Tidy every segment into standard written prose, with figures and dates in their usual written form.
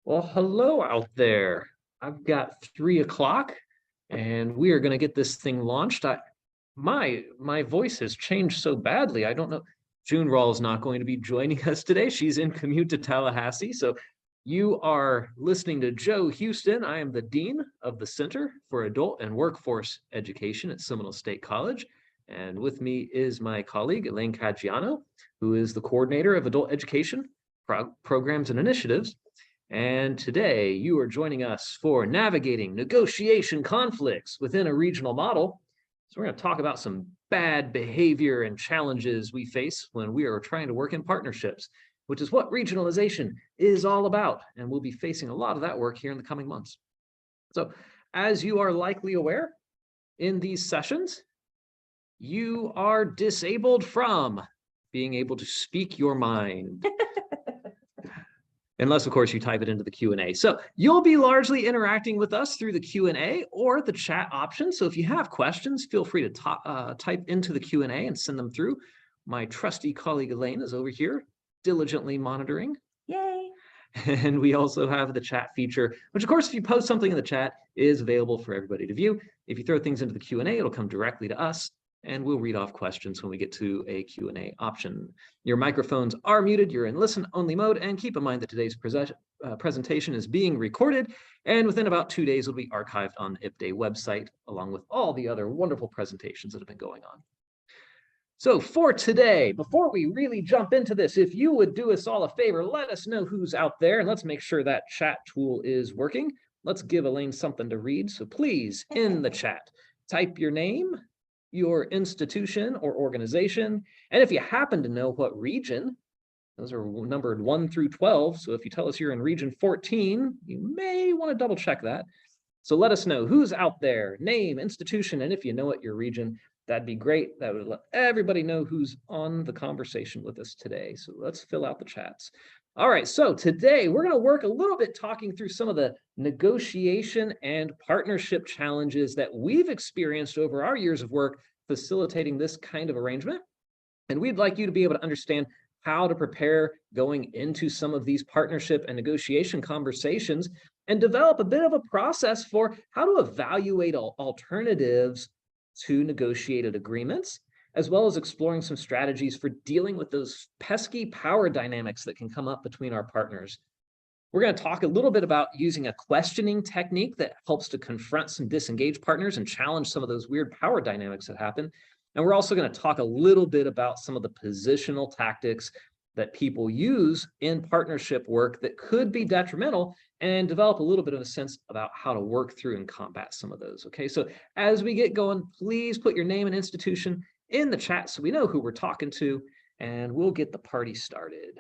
Well, hello out there. I've got 3 o'clock and we are going to get this thing launched. My voice has changed so badly. I don't know. June Rawl is not going to be joining us today. She's in commute to Tallahassee. So you are listening to Joe Houston. I am the Dean of the Center for Adult and Workforce Education at Seminole State College. And with me is my colleague, Elaine Caggiano, who is the coordinator of adult education programs and initiatives. And today you are joining us for navigating negotiation conflicts within a regional model. So we're going to talk about some bad behavior and challenges we face when we are trying to work in partnerships, which is what regionalization is all about. And we'll be facing a lot of that work here in the coming months. So as you are likely aware, in these sessions, you are disabled from being able to speak your mind. Unless, of course, you type it into the Q&A. So you'll be largely interacting with us through the Q&A or the chat option. So if you have questions, feel free to type into the Q&A and send them through. My trusty colleague Elaine is over here diligently monitoring. Yay. And we also have the chat feature, which, of course, if you post something in the chat, is available for everybody to view. If you throw things into the Q&A, it'll come directly to us, and we'll read off questions when we get to a Q&A option. Your microphones are muted. You're in listen-only mode, and keep in mind that today's presentation is being recorded, and within about 2 days, it'll be archived on the IPDAY website, along with all the other wonderful presentations that have been going on. So for today, before we really jump into this, if you would do us all a favor, let us know who's out there, and let's make sure that chat tool is working. Let's give Elaine something to read. So please, in the chat, type your name, your institution or organization, and if you happen to know what region, those are numbered 1 through 12. So if you tell us you're in region 14, you may want to double check that. So let us know who's out there, name, institution, and if you know it, your region. That'd be great. That would let everybody know who's on the conversation with us today. So let's fill out the chats. All right, so today we're going to work a little bit talking through some of the negotiation and partnership challenges that we've experienced over our years of work facilitating this kind of arrangement. And we'd like you to be able to understand how to prepare going into some of these partnership and negotiation conversations and develop a bit of a process for how to evaluate alternatives to negotiated agreements, as well as exploring some strategies for dealing with those pesky power dynamics that can come up between our partners. We're going to talk a little bit about using a questioning technique that helps to confront some disengaged partners and challenge some of those weird power dynamics that happen. And we're also going to talk a little bit about some of the positional tactics that people use in partnership work that could be detrimental, and develop a little bit of a sense about how to work through and combat some of those. Okay, so as we get going, please put your name and institution in the chat so we know who we're talking to, and we'll get the party started.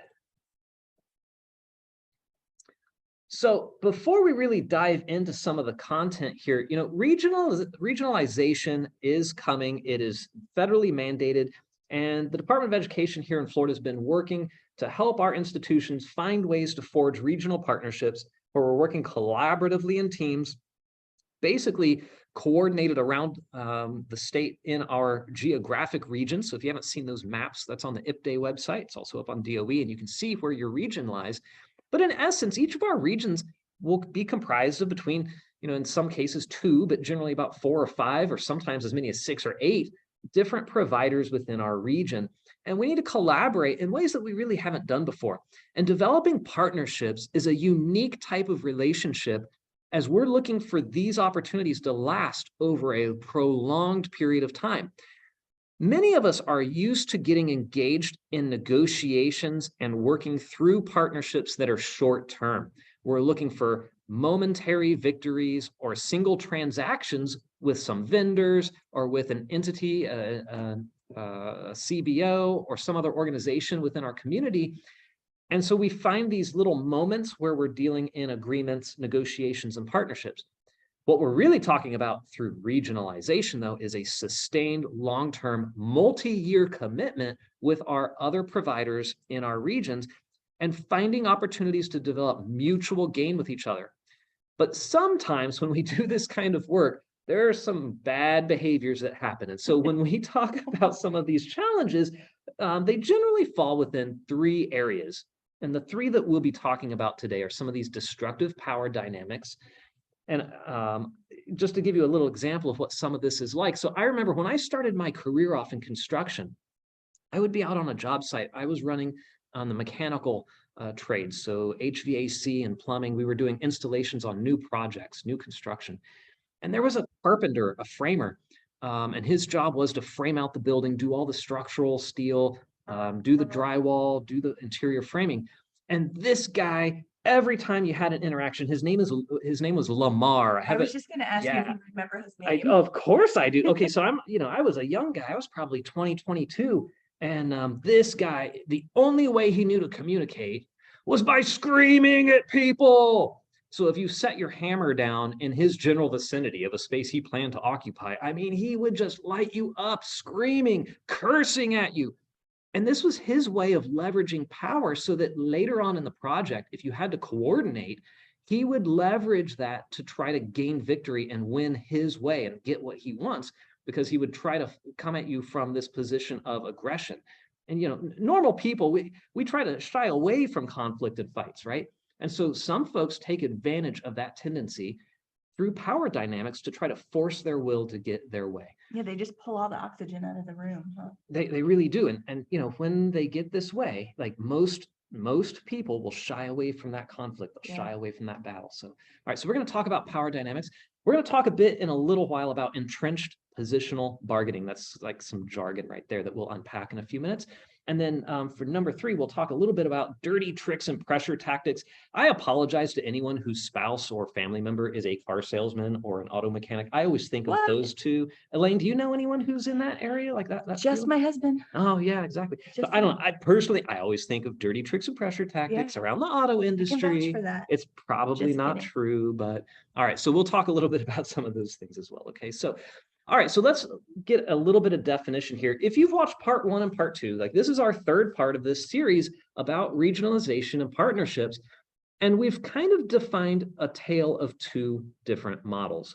So before we really dive into some of the content here, you know, regionalization is coming. It is federally mandated, and the Department of Education here in Florida has been working to help our institutions find ways to forge regional partnerships where we're working collaboratively in teams, basically coordinated around the state in our geographic region. So if you haven't seen those maps, that's on the IPDAY website. It's also up on DOE, and you can see where your region lies. But in essence, each of our regions will be comprised of between, you know, in some cases 2, but generally about 4 or 5, or sometimes as many as 6 or 8 different providers within our region. And we need to collaborate in ways that we really haven't done before. And developing partnerships is a unique type of relationship, as we're looking for these opportunities to last over a prolonged period of time. Many of us are used to getting engaged in negotiations and working through partnerships that are short-term. We're looking for momentary victories or single transactions with some vendors or with an entity, a CBO or some other organization within our community. And so we find these little moments where we're dealing in agreements, negotiations, and partnerships. What we're really talking about through regionalization, though, is a sustained, long-term, multi-year commitment with our other providers in our regions and finding opportunities to develop mutual gain with each other. But sometimes when we do this kind of work, there are some bad behaviors that happen. And so when we talk about some of these challenges, they generally fall within 3 areas. And the three that we'll be talking about today are some of these destructive power dynamics. And just to give you a little example of what some of this is like. So I remember when I started my career off in construction, I would be out on a job site. I was running on the mechanical trades, so HVAC and plumbing. We were doing installations on new projects, new construction. And there was a carpenter, a framer, and his job was to frame out the building, do all the structural steel, do the drywall, do the interior framing. And this guy, every time you had an interaction, his name was Lamar. I was just going to ask you if you remember his name. Of course I do. Okay, so I was a young guy. I was probably 20, 22. And this guy, the only way he knew to communicate was by screaming at people. So if you set your hammer down in his general vicinity of a space he planned to occupy, I mean, he would just light you up, screaming, cursing at you. And this was his way of leveraging power so that later on in the project, if you had to coordinate, he would leverage that to try to gain victory and win his way and get what he wants, because he would try to come at you from this position of aggression. And, normal people, we try to shy away from conflict and fights, right? And so some folks take advantage of that tendency through power dynamics to try to force their will to get their way. Yeah, they just pull all the oxygen out of the room. Huh? They really do. And when they get this way, like most people will shy away from that conflict, they'll shy away from that battle. So, all right, so we're going to talk about power dynamics. We're going to talk a bit in a little while about entrenched positional bargaining. That's like some jargon right there that we'll unpack in a few minutes. And then for number 3, we'll talk a little bit about dirty tricks and pressure tactics. I apologize to anyone whose spouse or family member is a car salesman or an auto mechanic. I always think of those two. Elaine, do you know anyone who's in that area like that? Just my husband. Oh, yeah, exactly. So I always think of dirty tricks and pressure tactics around the auto industry. For that. It's probably just not true, but all right. So we'll talk a little bit about some of those things as well. Okay, so all right, so let's get a little bit of definition here. If you've watched part 1 and part 2, like this is our third part of this series about regionalization and partnerships. And we've kind of defined a tale of 2 different models.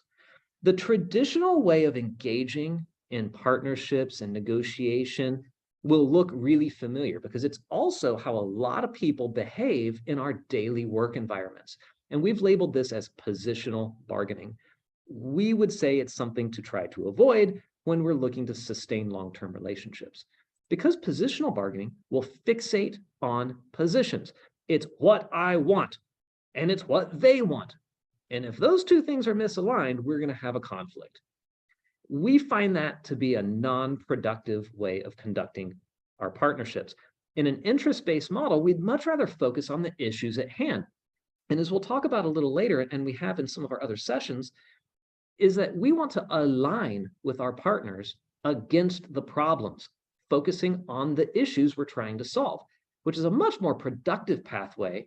The traditional way of engaging in partnerships and negotiation will look really familiar because it's also how a lot of people behave in our daily work environments. And we've labeled this as positional bargaining. We would say it's something to try to avoid when we're looking to sustain long-term relationships, because positional bargaining will fixate on positions. It's what I want, and it's what they want. And if those 2 things are misaligned, we're going to have a conflict. We find that to be a non-productive way of conducting our partnerships. In an interest-based model, we'd much rather focus on the issues at hand. And as we'll talk about a little later, and we have in some of our other sessions, is that we want to align with our partners against the problems, focusing on the issues we're trying to solve, which is a much more productive pathway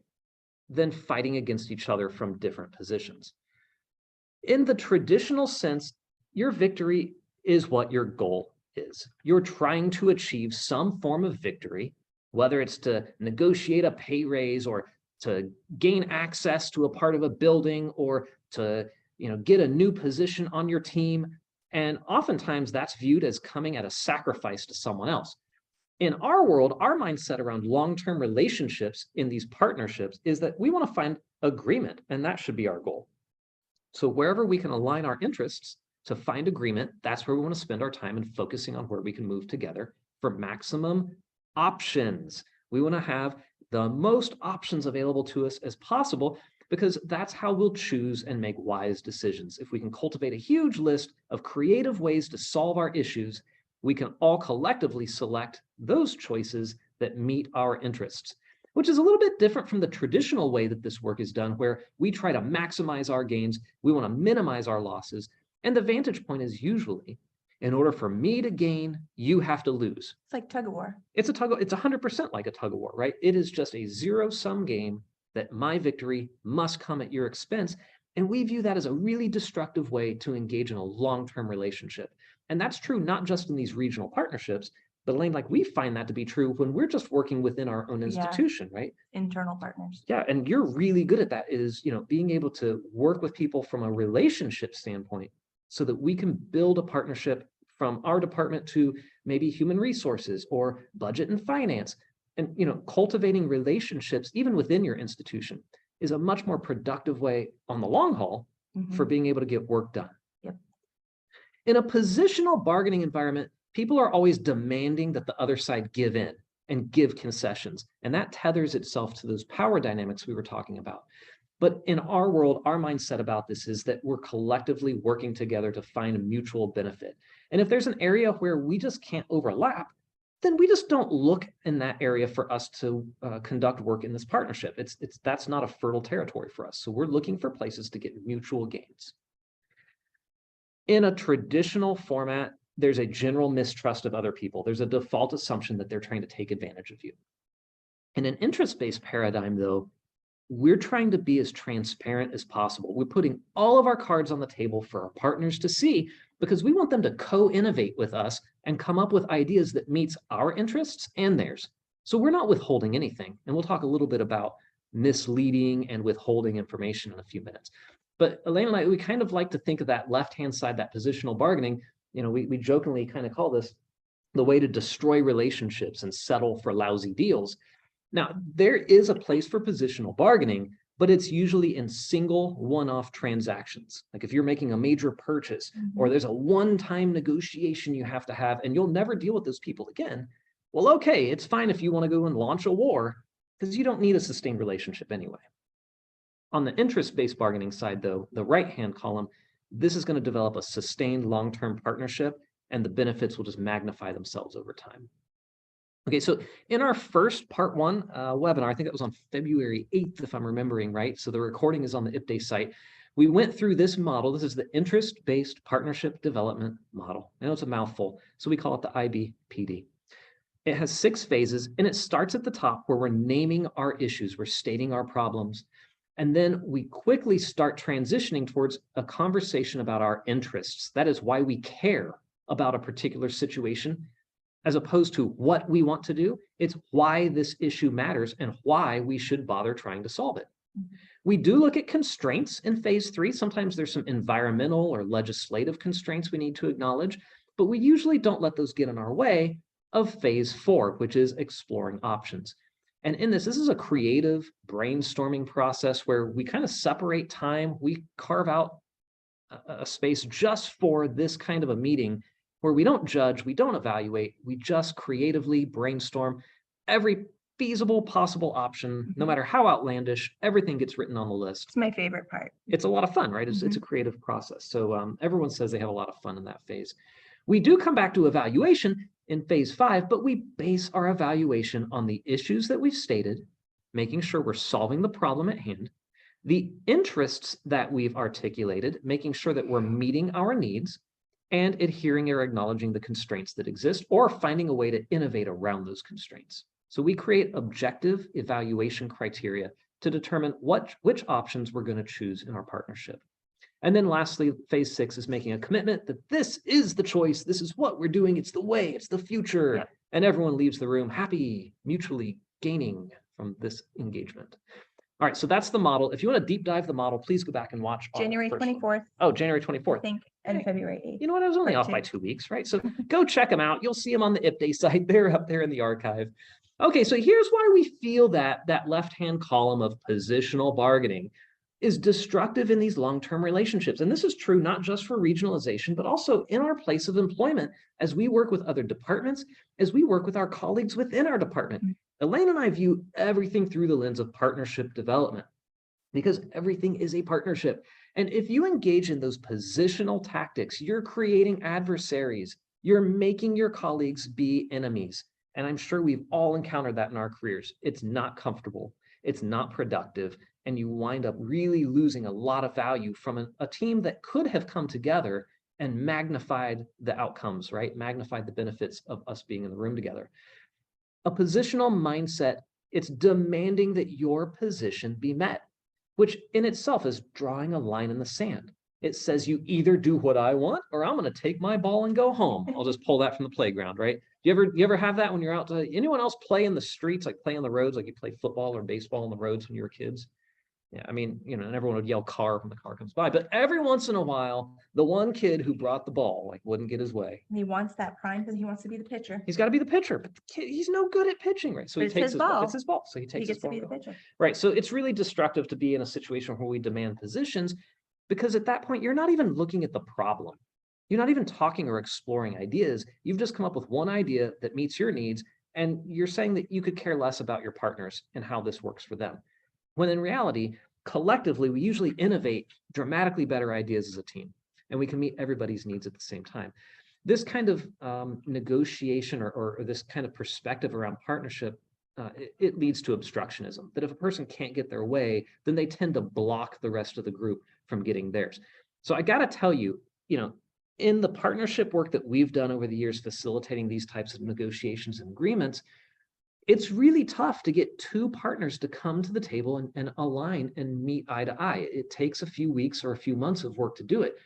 than fighting against each other from different positions. In the traditional sense, your victory is what your goal is. You're trying to achieve some form of victory, whether it's to negotiate a pay raise or to gain access to a part of a building or to get a new position on your team. And oftentimes that's viewed as coming at a sacrifice to someone else. In our world, our mindset around long-term relationships in these partnerships is that we want to find agreement, and that should be our goal. So wherever we can align our interests to find agreement, that's where we want to spend our time and focusing on where we can move together for maximum options. We want to have the most options available to us as possible, because that's how we'll choose and make wise decisions. If we can cultivate a huge list of creative ways to solve our issues, we can all collectively select those choices that meet our interests, which is a little bit different from the traditional way that this work is done, where we try to maximize our gains, we want to minimize our losses, and the vantage point is usually, in order for me to gain, you have to lose. It's like tug of war. It's 100% like a tug of war, right? It is just a zero-sum game that my victory must come at your expense. And we view that as a really destructive way to engage in a long-term relationship. And that's true not just in these regional partnerships, but Elaine, like we find that to be true when we're just working within our own institution, right? Internal partners. Yeah, and you're really good at that, is, being able to work with people from a relationship standpoint so that we can build a partnership from our department to maybe human resources or budget and finance. And, cultivating relationships, even within your institution, is a much more productive way on the long haul for being able to get work done. Yep. In a positional bargaining environment, people are always demanding that the other side give in and give concessions. And that tethers itself to those power dynamics we were talking about. But in our world, our mindset about this is that we're collectively working together to find a mutual benefit. And if there's an area where we just can't overlap, then we just don't look in that area for us to conduct work in this partnership. That's not a fertile territory for us. So we're looking for places to get mutual gains. In a traditional format, there's a general mistrust of other people. There's a default assumption that they're trying to take advantage of you. In an interest-based paradigm, though, we're trying to be as transparent as possible. We're putting all of our cards on the table for our partners to see, because we want them to co-innovate with us and come up with ideas that meets our interests and theirs. So we're not withholding anything. And we'll talk a little bit about misleading and withholding information in a few minutes. But Elaine and I, we kind of like to think of that left-hand side, that positional bargaining. We jokingly kind of call this the way to destroy relationships and settle for lousy deals. Now, there is a place for positional bargaining, but it's usually in single one-off transactions. Like if you're making a major purchase or there's a one-time negotiation you have to have and you'll never deal with those people again. Well, okay, it's fine if you want to go and launch a war because you don't need a sustained relationship anyway. On the interest-based bargaining side, though, the right-hand column, this is going to develop a sustained long-term partnership and the benefits will just magnify themselves over time. Okay, so in our first part one webinar, I think that was on February 8th, if I'm remembering right. So the recording is on the IPDAY site. We went through this model. This is the interest-based partnership development model. I know it's a mouthful, so we call it the IBPD. It has 6 phases, and it starts at the top where we're naming our issues, we're stating our problems, and then we quickly start transitioning towards a conversation about our interests. That is why we care about a particular situation, as opposed to what we want to do. It's why this issue matters and why we should bother trying to solve it. We do look at constraints in phase 3. Sometimes there's some environmental or legislative constraints we need to acknowledge, but we usually don't let those get in our way of phase 4, which is exploring options. And in this is a creative brainstorming process where we kind of separate time. We carve out a space just for this kind of a meeting where we don't judge, we don't evaluate, we just creatively brainstorm every feasible possible option, no matter how outlandish, everything gets written on the list. It's my favorite part. It's a lot of fun, right? It's a creative process. So everyone says they have a lot of fun in that phase. We do come back to evaluation in phase 5, but we base our evaluation on the issues that we've stated, making sure we're solving the problem at hand, the interests that we've articulated, making sure that we're meeting our needs, and adhering or acknowledging the constraints that exist or finding a way to innovate around those constraints. So we create objective evaluation criteria to determine which options we're going to choose in our partnership. And then lastly, phase 6 is making a commitment that this is the choice, this is what we're doing, it's the way, it's the future. Yep. And everyone leaves the room happy, mutually gaining from this engagement. All right, so that's the model. If you want to deep dive the model, please go back and watch. January 24th. Oh, January 24th. I think, and February 8th. You know what? I was only off by 2 weeks, right? So go check them out. You'll see them on the IPDAY site. They're up there in the archive. Okay, so here's why we feel that left-hand column of positional bargaining is destructive in these long-term relationships. And this is true not just for regionalization, but also in our place of employment as we work with other departments, as we work with our colleagues within our department. Elaine and I view everything through the lens of partnership development because everything is a partnership. And if you engage in those positional tactics, you're creating adversaries, you're making your colleagues be enemies. And I'm sure we've all encountered that in our careers. It's not comfortable, it's not productive, and you wind up really losing a lot of value from a team that could have come together and magnified the outcomes, right? Magnified the benefits of us being in the room together. A positional mindset, it's demanding that your position be met, which in itself is drawing a line in the sand. It says you either do what I want or I'm going to take my ball and go home. I'll just pull that from the playground, right? You ever have that when you're out? Anyone else play in the streets, like play on the roads, like you play football or baseball on the roads when you were kids? Yeah, I mean, and everyone would yell car when the car comes by, but every once in a while, the one kid who brought the ball, like, wouldn't get his way. And he wants that prime because he wants to be the pitcher. He's got to be the pitcher, but the kid, he's no good at pitching, right? So But he it's takes his his ball. ball. It's his ball. So he He takes his gets to ball. be the and goes. pitcher. Right. So it's really destructive to be in a situation where we demand positions, because at that point, you're not even looking at the problem. You're not even talking or exploring ideas. You've just come up with one idea that meets your needs, and you're saying that you could care less about your partners and how this works for them. When in reality, collectively, we usually innovate dramatically better ideas as a team, and we can meet everybody's needs at the same time. This kind of negotiation or this kind of perspective around partnership, it leads to obstructionism, that if a person can't get their way, then they tend to block the rest of the group from getting theirs. So I got to tell you, in the partnership work that we've done over the years, facilitating these types of negotiations and agreements, it's really tough to get two partners to come to the table and align and meet eye to eye. It takes a few weeks or a few months of work to do it.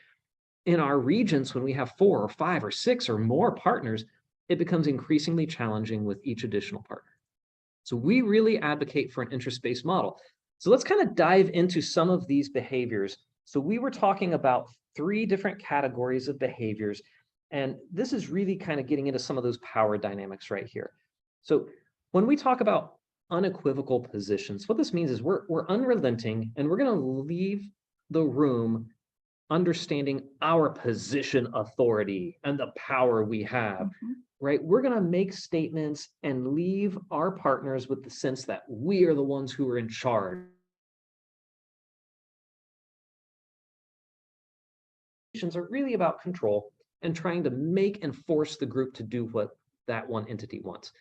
In our regions, when we have 4 or 5 or 6 or more partners, it becomes increasingly challenging with each additional partner. So we really advocate for an interest-based model. So let's kind of dive into some of these behaviors. So we were talking about 3 different categories of behaviors, and this is really kind of getting into some of those power dynamics right here. So when we talk about unequivocal positions, what this means is we're unrelenting, and we're going to leave the room understanding our position authority and the power we have, right? We're going to make statements and leave our partners with the sense that we are the ones who are in charge. Are really about control and trying to make and force the group to do what that one entity wants.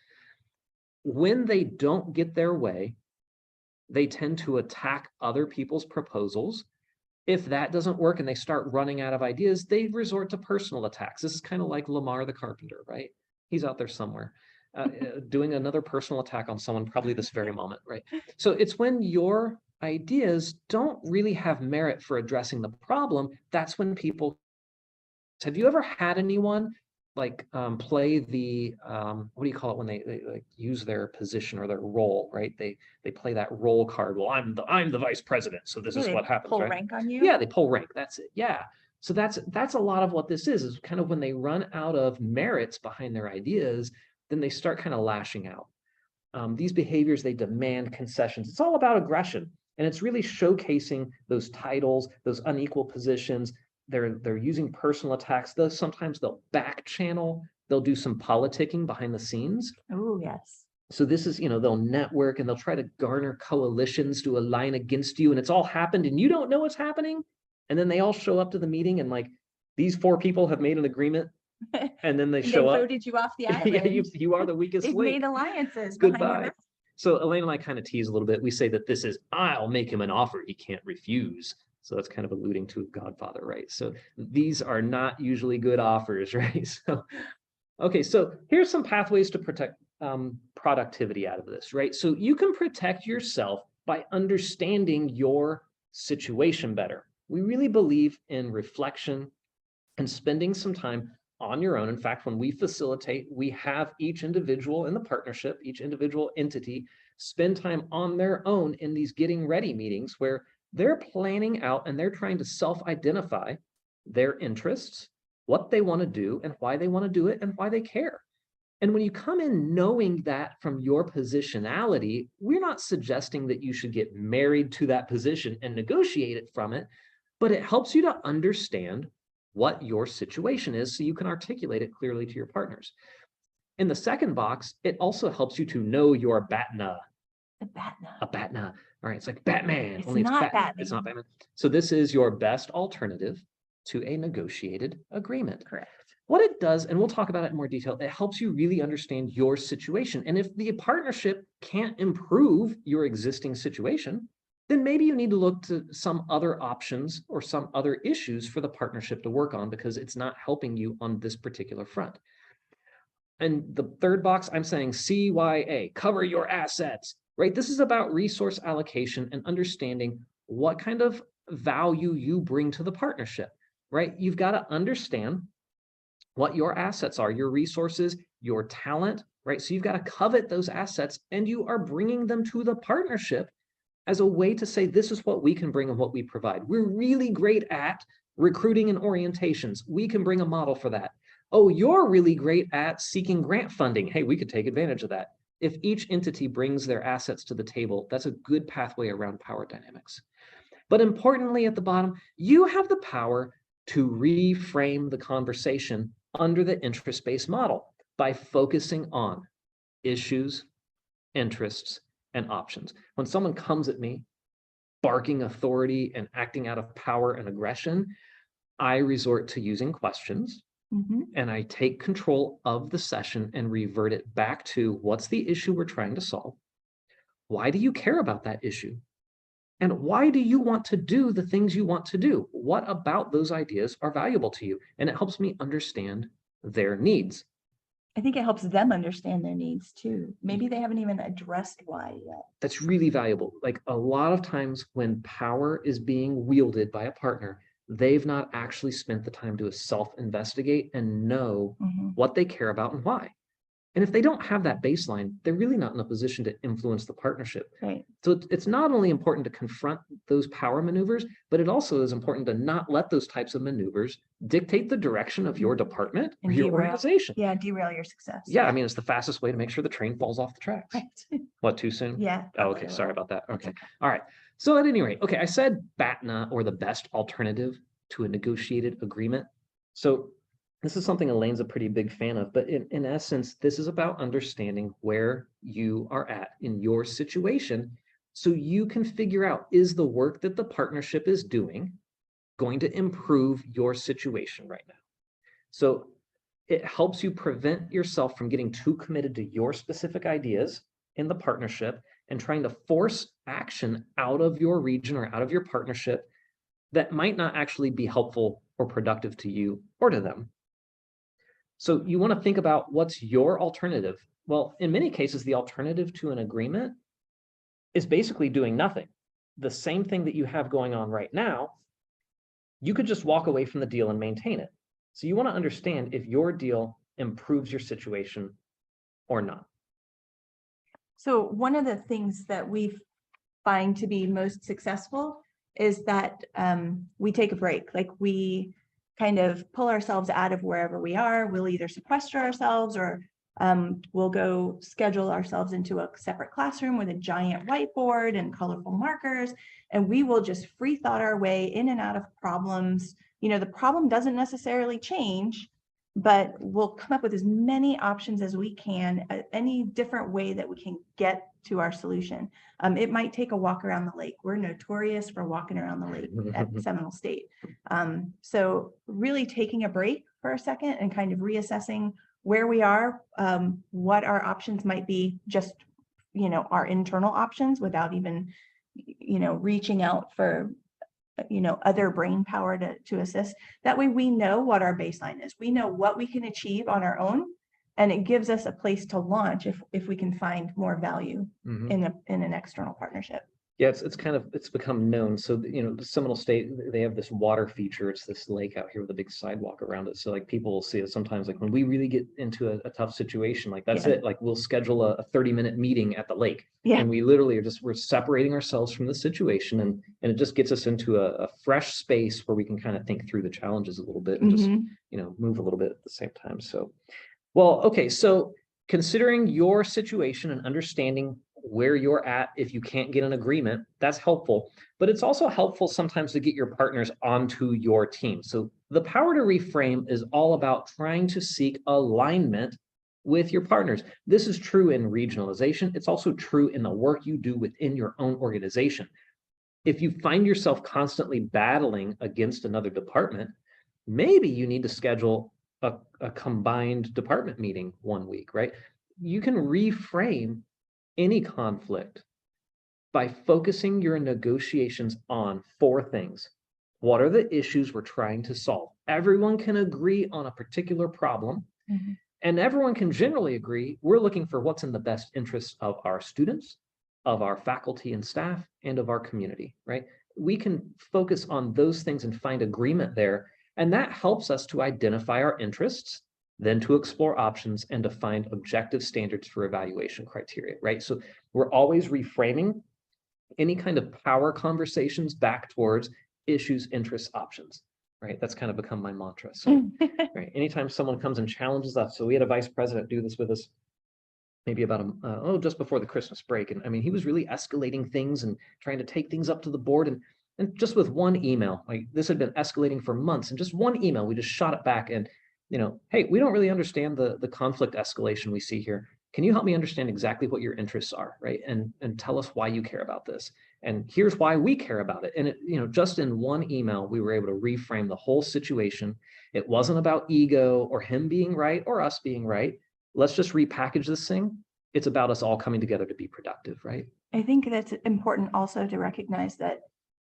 When they don't get their way, they tend to attack other people's proposals. If that doesn't work and they start running out of ideas, they resort to personal attacks. This is kind of like Lamar the carpenter, right? He's out there somewhere doing another personal attack on someone, probably this very moment, right? So it's when your ideas don't really have merit for addressing the problem, that's when people... Have you ever had anyone like play the what do you call it when they like use their position or their role, right? They play that role card. Well, I'm the vice president, so this is what happens. Pull right? rank on you. Yeah, they pull rank. That's it. Yeah. So that's a lot of what this is kind of when they run out of merits behind their ideas, then they start kind of lashing out. These behaviors, they demand concessions. It's all about aggression, and it's really showcasing those titles, those unequal positions. They're using personal attacks. Sometimes they'll back channel. They'll do some politicking behind the scenes. Oh, yes. So this is, they'll network and they'll try to garner coalitions to align against you. And it's all happened and you don't know what's happening. And then they all show up to the meeting and like, these 4 people have made an agreement. And then they show up. Voted you off the island. Yeah, you are the weakest They've link. made alliances. Goodbye. So Elaine and I kind of tease a little bit. We say that this is, I'll make him an offer he can't refuse. So that's kind of alluding to Godfather, right? So these are not usually good offers, right? So, okay, so here's some pathways to protect productivity out of this, right? So you can protect yourself by understanding your situation better. We really believe in reflection and spending some time on your own. In fact, when we facilitate, we have each individual in the partnership, each individual entity, spend time on their own in these getting ready meetings where they're planning out and they're trying to self-identify their interests, what they want to do and why they want to do it and why they care. And when you come in knowing that from your positionality, we're not suggesting that you should get married to that position and negotiate it from it, but it helps you to understand what your situation is so you can articulate it clearly to your partners. In the second box, it also helps you to know your BATNA. The BATNA. A BATNA. All right, it's like Batman. It's only not Batman. Batman. It's not Batman. So this is your best alternative to a negotiated agreement. Correct. What it does, and we'll talk about it in more detail, it helps you really understand your situation. And if the partnership can't improve your existing situation, then maybe you need to look to some other options or some other issues for the partnership to work on because it's not helping you on this particular front. And the third box, I'm saying CYA, cover your assets, right? This is about resource allocation and understanding what kind of value you bring to the partnership, right? You've got to understand what your assets are, your resources, your talent, right? So you've got to covet those assets and you are bringing them to the partnership as a way to say, this is what we can bring and what we provide. We're really great at recruiting and orientations. We can bring a model for that. Oh, you're really great at seeking grant funding. Hey, we could take advantage of that. If each entity brings their assets to the table, that's a good pathway around power dynamics. But importantly, at the bottom, you have the power to reframe the conversation under the interest-based model by focusing on issues, interests, and options. When someone comes at me, barking authority and acting out of power and aggression, I resort to using questions, and I take control of the session and revert it back to, what's the issue we're trying to solve? Why do you care about that issue? And why do you want to do the things you want to do? What about those ideas are valuable to you? And it helps me understand their needs. I think it helps them understand their needs too. Maybe they haven't even addressed why yet. That's really valuable. Like, a lot of times when power is being wielded by a partner, they've not actually spent the time to self-investigate and know what they care about and why. And if they don't have that baseline, they're really not in a position to influence the partnership. Right. So it's not only important to confront those power maneuvers, but it also is important to not let those types of maneuvers dictate the direction of your department or your organization. Yeah, derail your success. Yeah, I mean, it's the fastest way to make sure the train falls off the tracks. Right. What, too soon? Yeah. Oh, okay, sorry about that. Okay. All right. So at any rate, okay, I said BATNA, or the best alternative to a negotiated agreement. So this is something Elaine's a pretty big fan of, but in essence, this is about understanding where you are at in your situation so you can figure out, is the work that the partnership is doing going to improve your situation right now? So it helps you prevent yourself from getting too committed to your specific ideas in the partnership and trying to force action out of your region or out of your partnership that might not actually be helpful or productive to you or to them. So you want to think about, what's your alternative? Well, in many cases, the alternative to an agreement is basically doing nothing. The same thing that you have going on right now, you could just walk away from the deal and maintain it. So you want to understand if your deal improves your situation or not. So one of the things that we find to be most successful is that we take a break. Like, we kind of pull ourselves out of wherever we are. We'll either sequester ourselves, or we'll go schedule ourselves into a separate classroom with a giant whiteboard and colorful markers, and we will just free thought our way in and out of problems. You know, the problem doesn't necessarily change, but we'll come up with as many options as we can, any different way that we can get to our solution. It might take a walk around the lake. We're notorious for walking around the lake at Seminole State. So really taking a break for a second and kind of reassessing where we are, what our options might be, just, you know, our internal options, without even, you know, reaching out for, you know, other brain power to assist. That way we know what our baseline is. We know what we can achieve on our own, and it gives us a place to launch if we can find more value in an external partnership. Yeah, it's become known. So, you know, the Seminole State, they have this water feature. It's this lake out here with a big sidewalk around it. So like, people will see it sometimes, like when we really get into a tough situation, like that's it. Like, we'll schedule a 30-minute meeting at the lake. And we literally we're separating ourselves from the situation, and it just gets us into a fresh space where we can kind of think through the challenges a little bit and just, you know, move a little bit at the same time. So, well, okay. So considering your situation and understanding where you're at, if you can't get an agreement, that's helpful. But it's also helpful sometimes to get your partners onto your team. So the power to reframe is all about trying to seek alignment with your partners. This is true in regionalization. It's also true in the work you do within your own organization. If you find yourself constantly battling against another department, maybe you need to schedule a combined department meeting one week, right? You can reframe any conflict by focusing your negotiations on 4 things. What are the issues we're trying to solve? Everyone can agree on a particular problem, and everyone can generally agree we're looking for what's in the best interest of our students, of our faculty and staff, and of our community, right? We can focus on those things and find agreement there, and that helps us to identify our interests, then to explore options, and to find objective standards for evaluation criteria, right? So we're always reframing any kind of power conversations back towards issues, interests, options, right? That's kind of become my mantra. So, right, anytime someone comes and challenges us, so we had a vice president do this with us maybe about just before the Christmas break, and I mean, he was really escalating things and trying to take things up to the board, and just with one email, like this had been escalating for months, and just one email, we just shot it back, and hey, we don't really understand the conflict escalation we see here. Can you help me understand exactly what your interests are, right? And tell us why you care about this. And here's why we care about it. And just in one email, we were able to reframe the whole situation. It wasn't about ego or him being right or us being right. Let's just repackage this thing. It's about us all coming together to be productive, right? I think that's important also to recognize that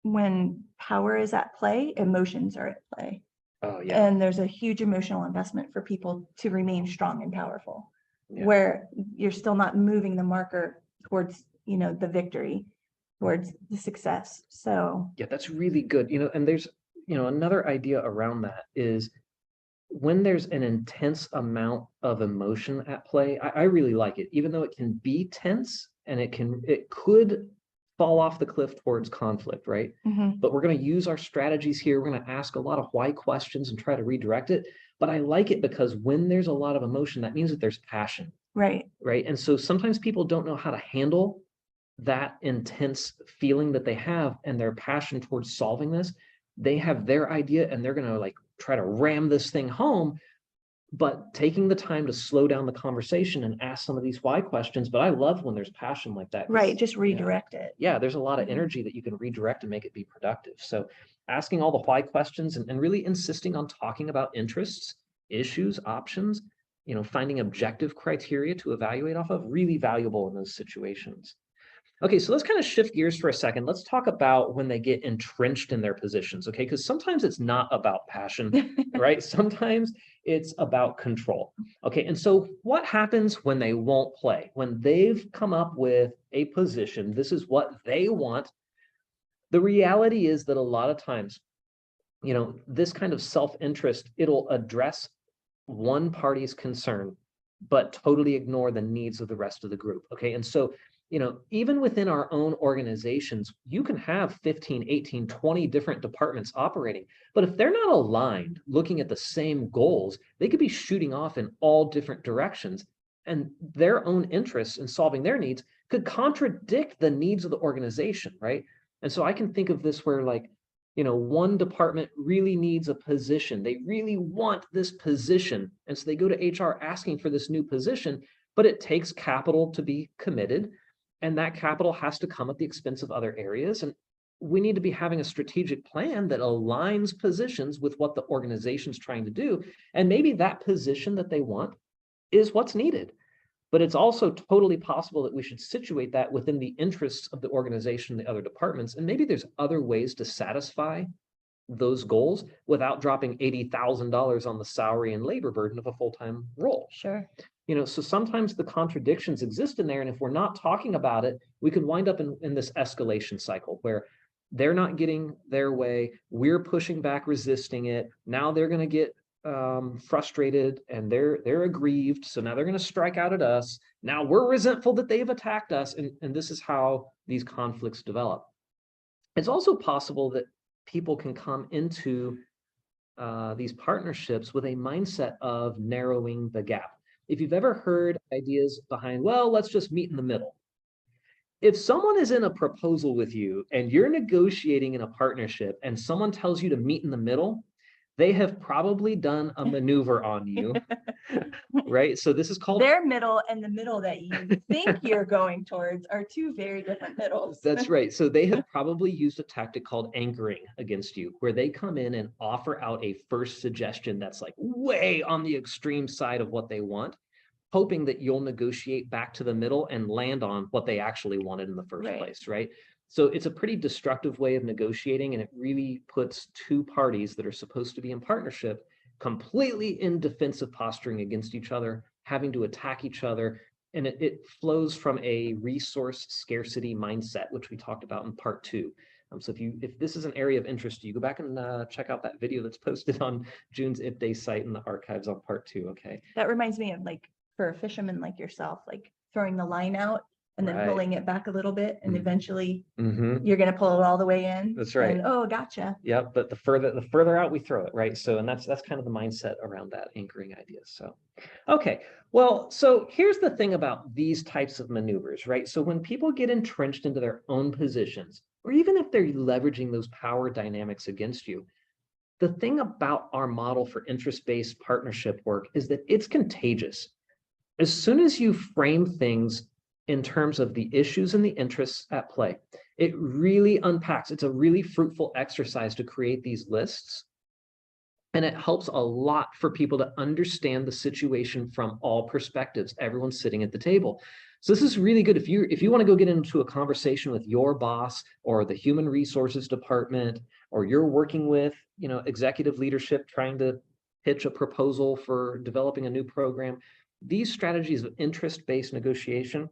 when power is at play, emotions are at play. Oh, yeah. And there's a huge emotional investment for people to remain strong and powerful, Yeah. where you're still not moving the marker towards, the victory, towards the success. So yeah, that's really good. And there's, another idea around that is when there's an intense amount of emotion at play, I really like it, even though it can be tense and it could fall off the cliff towards conflict, right? But we're going to use our strategies here. We're going to ask a lot of why questions and try to redirect it. But I like it because when there's a lot of emotion, that means that there's passion. Right. Right. And so sometimes people don't know how to handle that intense feeling that they have and their passion towards solving this. They have their idea and they're going to try to ram this thing home, but taking the time to slow down the conversation and ask some of these why questions. But I love when there's passion like that. Right. Just redirect it. Yeah, there's a lot of energy that you can redirect and make it be productive. So asking all the why questions and really insisting on talking about interests, issues, options, finding objective criteria to evaluate off of, really valuable in those situations. Okay, so let's kind of shift gears for a second. Let's talk about when they get entrenched in their positions, okay? Because sometimes it's not about passion, right? Sometimes it's about control. Okay, and so what happens when they won't play? When they've come up with a position, this is what they want. The reality is that a lot of times, this kind of self-interest, it'll address one party's concern, but totally ignore the needs of the rest of the group, okay? And so even within our own organizations, you can have 15, 18, 20 different departments operating, but if they're not aligned, looking at the same goals, they could be shooting off in all different directions, and their own interests in solving their needs could contradict the needs of the organization, right? And so I can think of this where one department really needs a position. They really want this position. And so they go to HR asking for this new position, but it takes capital to be committed. And that capital has to come at the expense of other areas. And we need to be having a strategic plan that aligns positions with what the organization's trying to do. And maybe that position that they want is what's needed. But it's also totally possible that we should situate that within the interests of the organization, the other departments. And maybe there's other ways to satisfy those goals without dropping $80,000 on the salary and labor burden of a full-time role. Sure. So sometimes the contradictions exist in there. And if we're not talking about it, we could wind up in this escalation cycle where they're not getting their way. We're pushing back, resisting it. Now they're going to get frustrated and they're aggrieved. So now they're going to strike out at us. Now we're resentful that they've attacked us. And this is how these conflicts develop. It's also possible that people can come into these partnerships with a mindset of narrowing the gap. If you've ever heard ideas behind, well, let's just meet in the middle. If someone is in a proposal with you and you're negotiating in a partnership and someone tells you to meet in the middle, they have probably done a maneuver on you, right? So this is called their middle, and the middle that you think you're going towards are two very different middles. That's right. So they have probably used a tactic called anchoring against you, where they come in and offer out a first suggestion that's way on the extreme side of what they want, hoping that you'll negotiate back to the middle and land on what they actually wanted in the first place, right? So it's a pretty destructive way of negotiating, and it really puts two parties that are supposed to be in partnership completely in defensive posturing against each other, having to attack each other. And it flows from a resource scarcity mindset, which we talked about in part 2. So if this is an area of interest to you, go back and check out that video that's posted on June's IP Day site in the archives on part 2, okay? That reminds me of for a fisherman like yourself, throwing the line out and then Right. pulling it back a little bit, and Mhm. eventually Mhm. you're going to pull it all the way in. That's right. And, oh, gotcha. Yep, but the further out we throw it, right? So, and that's kind of the mindset around that anchoring idea. So, okay. Well, so here's the thing about these types of maneuvers, right? So when people get entrenched into their own positions, or even if they're leveraging those power dynamics against you, the thing about our model for interest-based partnership work is that it's contagious. As soon as you frame things in terms of the issues and the interests at play, it really unpacks. It's a really fruitful exercise to create these lists. And it helps a lot for people to understand the situation from all perspectives, everyone sitting at the table. So this is really good if you want to go get into a conversation with your boss or the human resources department, or you're working with, executive leadership trying to pitch a proposal for developing a new program. These strategies of interest-based negotiation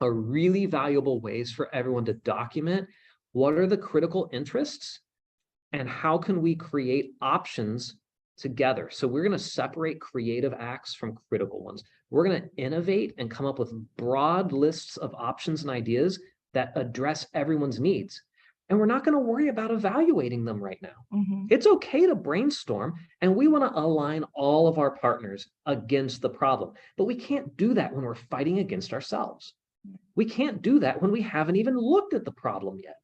are really valuable ways for everyone to document what are the critical interests and how can we create options together. So we're going to separate creative acts from critical ones. We're going to innovate and come up with broad lists of options and ideas that address everyone's needs. And we're not going to worry about evaluating them right now. Mhm. It's okay to brainstorm, and we want to align all of our partners against the problem. But we can't do that when we're fighting against ourselves. We can't do that when we haven't even looked at the problem yet.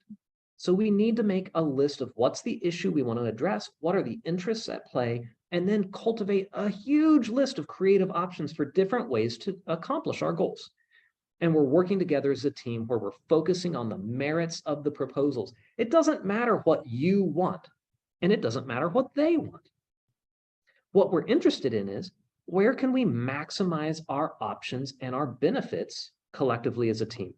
So we need to make a list of what's the issue we want to address, what are the interests at play, and then cultivate a huge list of creative options for different ways to accomplish our goals. And we're working together as a team where we're focusing on the merits of the proposals. It doesn't matter what you want, and it doesn't matter what they want. What we're interested in is, where can we maximize our options and our benefits collectively as a team?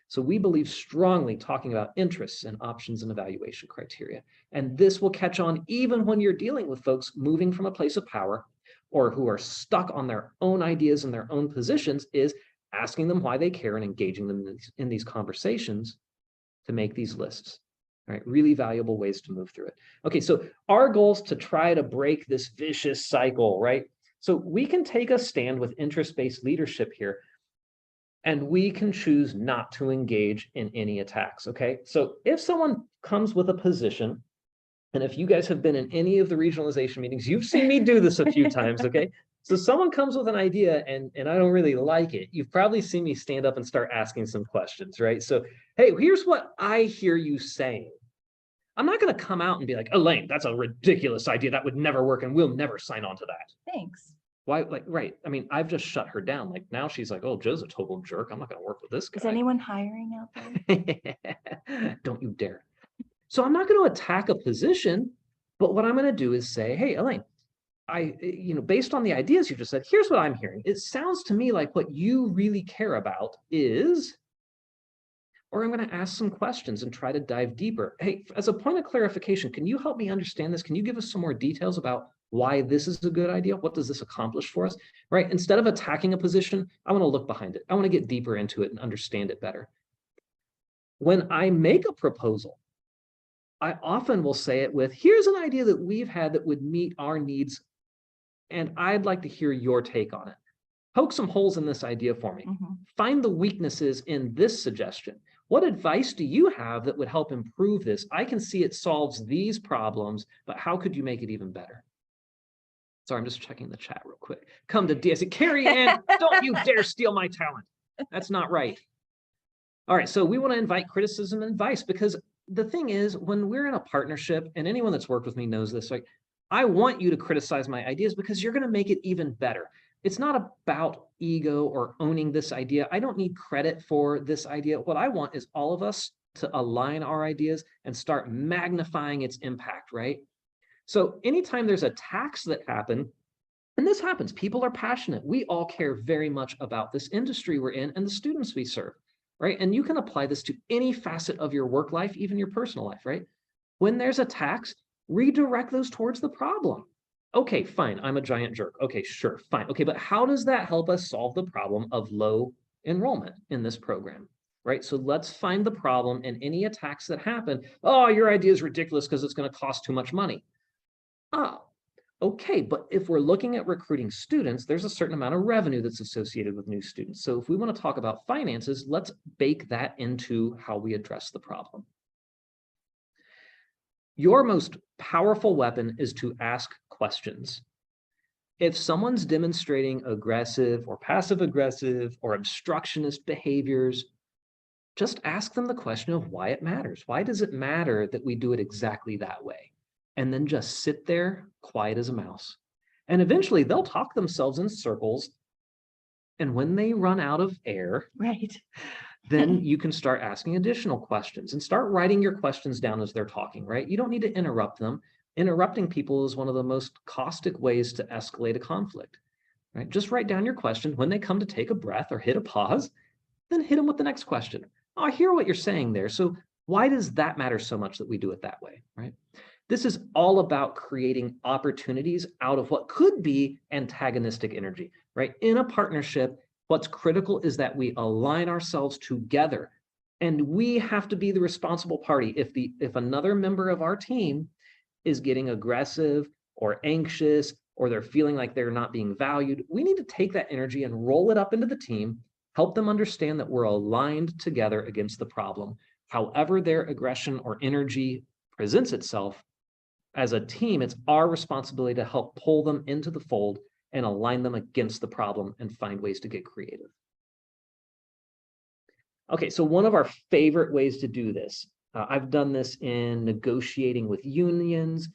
So we believe strongly talking about interests and options and evaluation criteria. And this will catch on even when you're dealing with folks moving from a place of power or who are stuck on their own ideas and their own positions, is asking them why they care and engaging them in these conversations to make these lists. All right, really valuable ways to move through it. Okay, so our goal is to try to break this vicious cycle, right? So we can take a stand with interest-based leadership here, and we can choose not to engage in any attacks, okay? So if someone comes with a position, and if you guys have been in any of the regionalization meetings, you've seen me do this a few times, okay? So someone comes with an idea and I don't really like it. You've probably seen me stand up and start asking some questions, right? So, hey, here's what I hear you saying. I'm not going to come out and be like, Elaine, that's a ridiculous idea. That would never work, and we'll never sign on to that. Thanks. Why, like, right. I mean, I've just shut her down. Like, now she's like, oh, Joe's a total jerk. I'm not going to work with this guy. Is anyone hiring out there? Don't you dare. So I'm not going to attack a position, but what I'm going to do is say, hey, Elaine, based on the ideas you just said, here's what I'm hearing. It sounds to me like what you really care about is, or I'm going to ask some questions and try to dive deeper. Hey, as a point of clarification, can you help me understand this? Can you give us some more details about why this is a good idea? What does this accomplish for us? Right? Instead of attacking a position, I want to look behind it. I want to get deeper into it and understand it better. When I make a proposal, I often will say it with, here's an idea that we've had that would meet our needs, and I'd like to hear your take on it. Poke some holes in this idea for me. Mhm. Find the weaknesses in this suggestion. What advice do you have that would help improve this? I can see it solves these problems, but how could you make it even better? Sorry, I'm just checking the chat real quick. Come to DS. Carrie Ann, don't you dare steal my talent. That's not right. All right, so we want to invite criticism and advice, because the thing is, when we're in a partnership, and anyone that's worked with me knows this, like, I want you to criticize my ideas because you're going to make it even better. It's not about ego or owning this idea. I don't need credit for this idea. What I want is all of us to align our ideas and start magnifying its impact, right? So anytime there's attacks that happen, and this happens, people are passionate. We all care very much about this industry we're in and the students we serve, right? And you can apply this to any facet of your work life, even your personal life, right? When there's attacks, redirect those towards the problem. Okay, fine, I'm a giant jerk. Okay, sure, fine. Okay, but how does that help us solve the problem of low enrollment in this program, right? So let's find the problem, and any attacks that happen. Oh, your idea is ridiculous because it's going to cost too much money. Oh, Okay, but if we're looking at recruiting students, there's a certain amount of revenue that's associated with new students. So if we want to talk about finances, let's bake that into how we address the problem. Your most powerful weapon is to ask questions. If someone's demonstrating aggressive or passive aggressive or obstructionist behaviors, just ask them the question of why it matters. Why does it matter that we do it exactly that way? And then just sit there quiet as a mouse. And eventually they'll talk themselves in circles. And when they run out of air, Right. then you can start asking additional questions and start writing your questions down as they're talking, right? You don't need to interrupt them. Interrupting people is one of the most caustic ways to escalate a conflict, right? Just write down your question. When they come to take a breath or hit a pause, then hit them with the next question. Oh, I hear what you're saying there. So why does that matter so much that we do it that way, right? This is all about creating opportunities out of what could be antagonistic energy, right? In a partnership, what's critical is that we align ourselves together, and we have to be the responsible party. If another member of our team is getting aggressive or anxious, or they're feeling like they're not being valued, we need to take that energy and roll it up into the team, help them understand that we're aligned together against the problem. However their aggression or energy presents itself, as a team, it's our responsibility to help pull them into the fold and align them against the problem and find ways to get creative. Okay, so one of our favorite ways to do this, I've done this in negotiating with unions.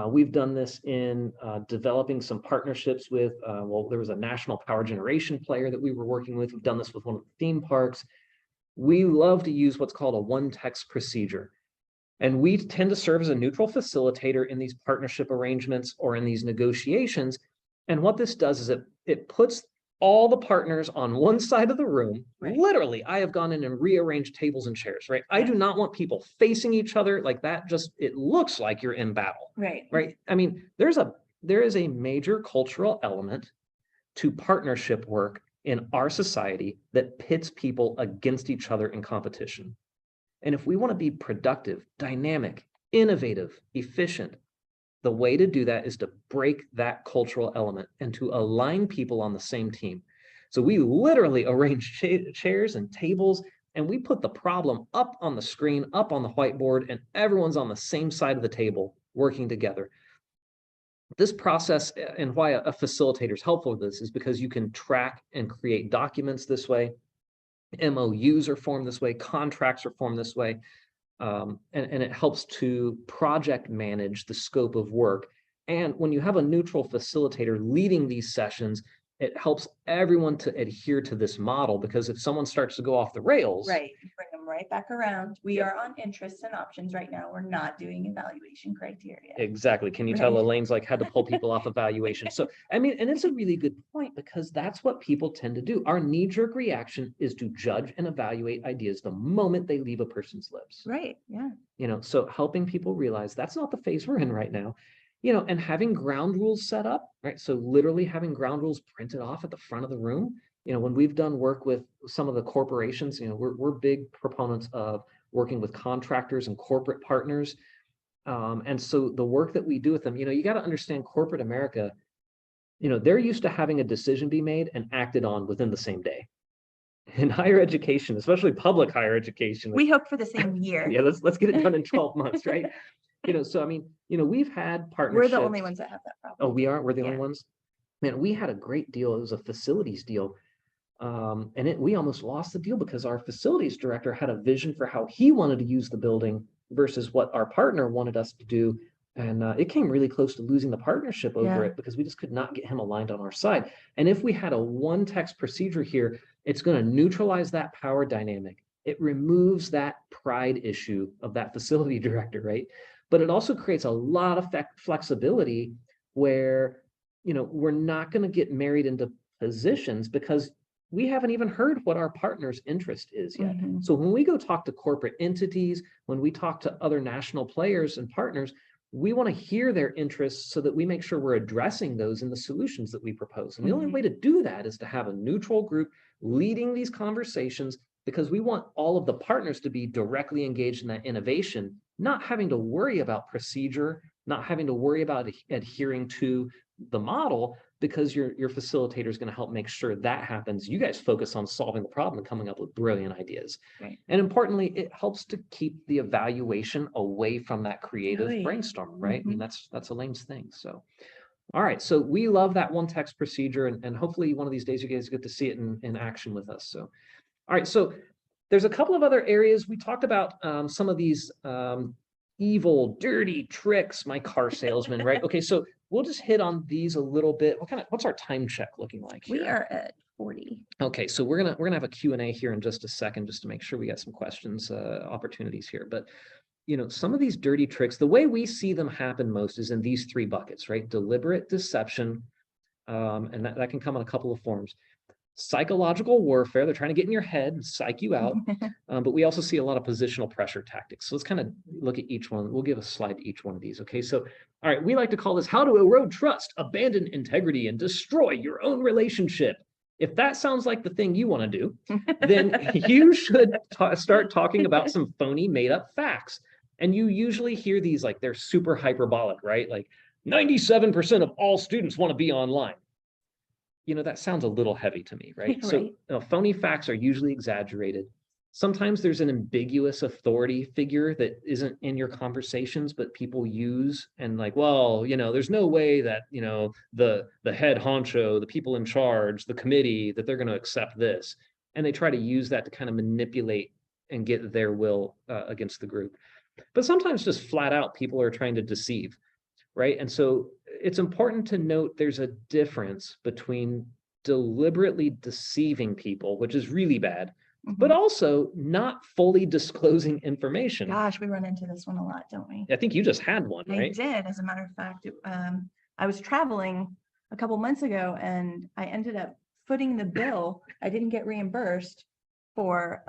We've done this in developing some partnerships with, well, there was a national power generation player that we were working with. We've done this with one of the theme parks. We love to use what's called a one-text procedure. And we tend to serve as a neutral facilitator in these partnership arrangements or in these negotiations. And what this does is it puts all the partners on one side of the room. Right. Literally, I have gone in and rearranged tables and chairs, right? I do Yes. not want people facing each other like that. Just, it looks like you're in battle, Right. right? I mean, there is a major cultural element to partnership work in our society that pits people against each other in competition. And if we want to be productive, dynamic, innovative, efficient, the way to do that is to break that cultural element and to align people on the same team. So we literally arrange chairs and tables, and we put the problem up on the screen, up on the whiteboard, and everyone's on the same side of the table working together. This process, and why a facilitator is helpful with this, is because you can track and create documents this way. MOUs are formed this way, contracts are formed this way, and it helps to project manage the scope of work. And when you have a neutral facilitator leading these sessions, it helps everyone to adhere to this model, because if someone starts to go off the rails, Right. Bring them right back around. We are on interests and options right now. We're not doing evaluation criteria. Exactly. Can you Right. tell Elaine's like had to pull people off evaluation? So, I mean, and it's a really good point, because that's what people tend to do. Our knee-jerk reaction is to judge and evaluate ideas the moment they leave a person's lips. Right. Yeah. So helping people realize that's not the phase we're in right now, and having ground rules set up, right? So literally having ground rules printed off at the front of the room. When we've done work with some of the corporations, we're big proponents of working with contractors and corporate partners. And so the work that we do with them, you got to understand corporate America, they're used to having a decision be made and acted on within the same day. In higher education, especially public higher education, We hope for the same year. yeah, let's get it done in 12 months, right? So I mean, we've had partnerships. We're the only ones that have that problem. Oh, we are? We're the Yeah. only ones? Man, we had a great deal. It was a facilities deal. And we almost lost the deal because our facilities director had a vision for how he wanted to use the building versus what our partner wanted us to do. And it came really close to losing the partnership over Yeah. it, because we just could not get him aligned on our side. And if we had a one text procedure here, it's going to neutralize that power dynamic. It removes that pride issue of that facility director, right? But it also creates a lot of flexibility where, we're not going to get married into positions because we haven't even heard what our partner's interest is yet. Mhm. So when we go talk to corporate entities, when we talk to other national players and partners, we want to hear their interests so that we make sure we're addressing those in the solutions that we propose. And the only way to do that is to have a neutral group leading these conversations, because we want all of the partners to be directly engaged in that innovation, not having to worry about procedure not having to worry about adhering to the model, because your facilitator is going to help make sure that happens. You guys focus on solving the problem and coming up with brilliant ideas. Right. And importantly, it helps to keep the evaluation away from that creative brainstorm, right? I mean, that's Elaine's thing. So, all right. So we love that one text procedure, and hopefully one of these days you guys get to see it in action with us. So, all right. So there's a couple of other areas. We talked about some of these evil, dirty tricks, my car salesman, right? Okay, so we'll just hit on these a little bit. What's our time check looking like here? We are at 40. Okay, so we're gonna have a Q&A here in just a second, just to make sure we got some questions, opportunities here. But some of these dirty tricks, the way we see them happen most is in these three buckets, right? Deliberate deception, and that can come in a couple of forms. Psychological warfare, they're trying to get in your head and psych you out. But we also see a lot of positional pressure tactics. So let's kind of look at each one. We'll give a slide to each one of these. Okay, so all right, we like to call this how to erode trust, abandon integrity, and destroy your own relationship. If that sounds like the thing you want to do, then you should start talking about some phony made up facts. And you usually hear these like they're super hyperbolic, right? Like 97% of all students want to be online. That sounds a little heavy to me, right? Right. So phony facts are usually exaggerated. Sometimes there's an ambiguous authority figure that isn't in your conversations, but people use, and like, well, there's no way that, the head honcho, the people in charge, the committee, that they're going to accept this. And they try to use that to kind of manipulate and get their will against the group. But sometimes just flat out, people are trying to deceive, right? And so it's important to note there's a difference between deliberately deceiving people, which is really bad, but also not fully disclosing information. Gosh, we run into this one a lot, don't we? I think you just had one, right? I did, as a matter of fact. I was traveling a couple months ago, and I ended up footing the bill. I didn't get reimbursed for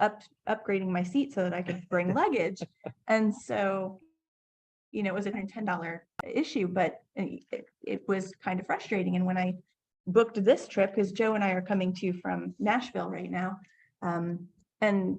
upgrading my seat so that I could bring luggage. And so, it was a $10 issue, but it was kind of frustrating. And when I booked this trip, because Joe and I are coming to you from Nashville right now, and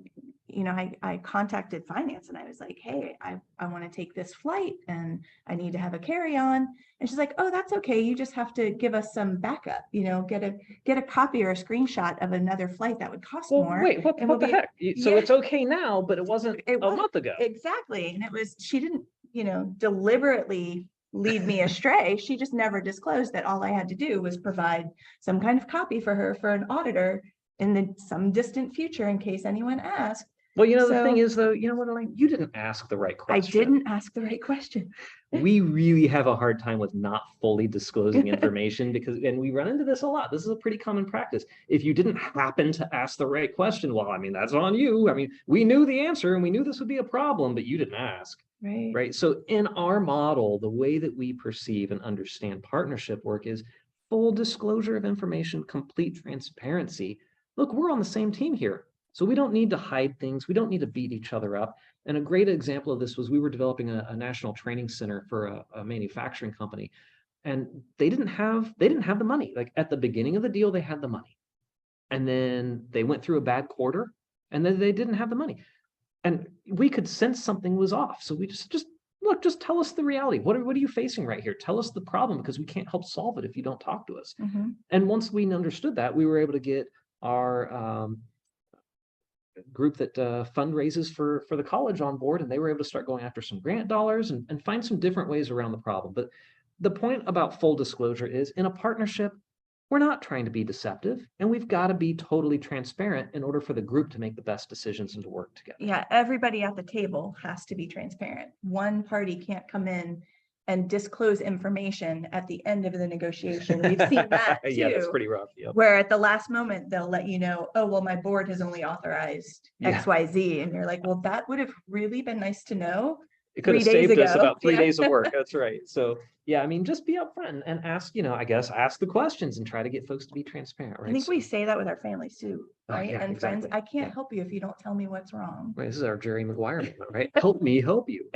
I contacted finance, and I was like, hey, I want to take this flight and I need to have a carry-on. And she's like, oh, that's okay. You just have to give us some backup, get a copy or a screenshot of another flight that would cost more. Wait, what the heck? So it's okay now, but it wasn't a month ago. Exactly. And she didn't, deliberately lead me astray. She just never disclosed that all I had to do was provide some kind of copy for her for an auditor in some distant future in case anyone asked. Well, the thing is, though, what, Elaine, you didn't ask the right question. I didn't ask the right question. We really have a hard time with not fully disclosing information and we run into this a lot. This is a pretty common practice. If you didn't happen to ask the right question, well, that's on you. We knew the answer and we knew this would be a problem, but you didn't ask. Right. So in our model, the way that we perceive and understand partnership work is full disclosure of information, complete transparency. Look, we're on the same team here. So we don't need to hide things. We don't need to beat each other up. And a great example of this was we were developing a national training center for a manufacturing company, and they didn't have the money. Like at the beginning of the deal, they had the money, and then they went through a bad quarter, and then they didn't have the money, and we could sense something was off. So we just look, just tell us the reality. What are you facing right here? Tell us the problem, because we can't help solve it if you don't talk to us. And once we understood that, we were able to get our group that fundraises for the college on board, and they were able to start going after some grant dollars and find some different ways around the problem. But the point about full disclosure is, in a partnership, we're not trying to be deceptive, and we've got to be totally transparent in order for the group to make the best decisions and to work together. Yeah, everybody at the table has to be transparent. One party can't come in and disclose information at the end of the negotiation. We've seen that too. Yeah, that's pretty rough. Yep. Where at the last moment, they'll let you know, oh, well, my board has only authorized XYZ. And you're like, well, that would have really been nice to know. It could have saved us about 3 days of work. That's right. So yeah, just be upfront and ask, ask the questions and try to get folks to be transparent. Right? I think we say that with our families too, right? And exactly. Friends, I can't help you if you don't tell me what's wrong. Right. This is our Jerry Maguire moment, right? Help me help you.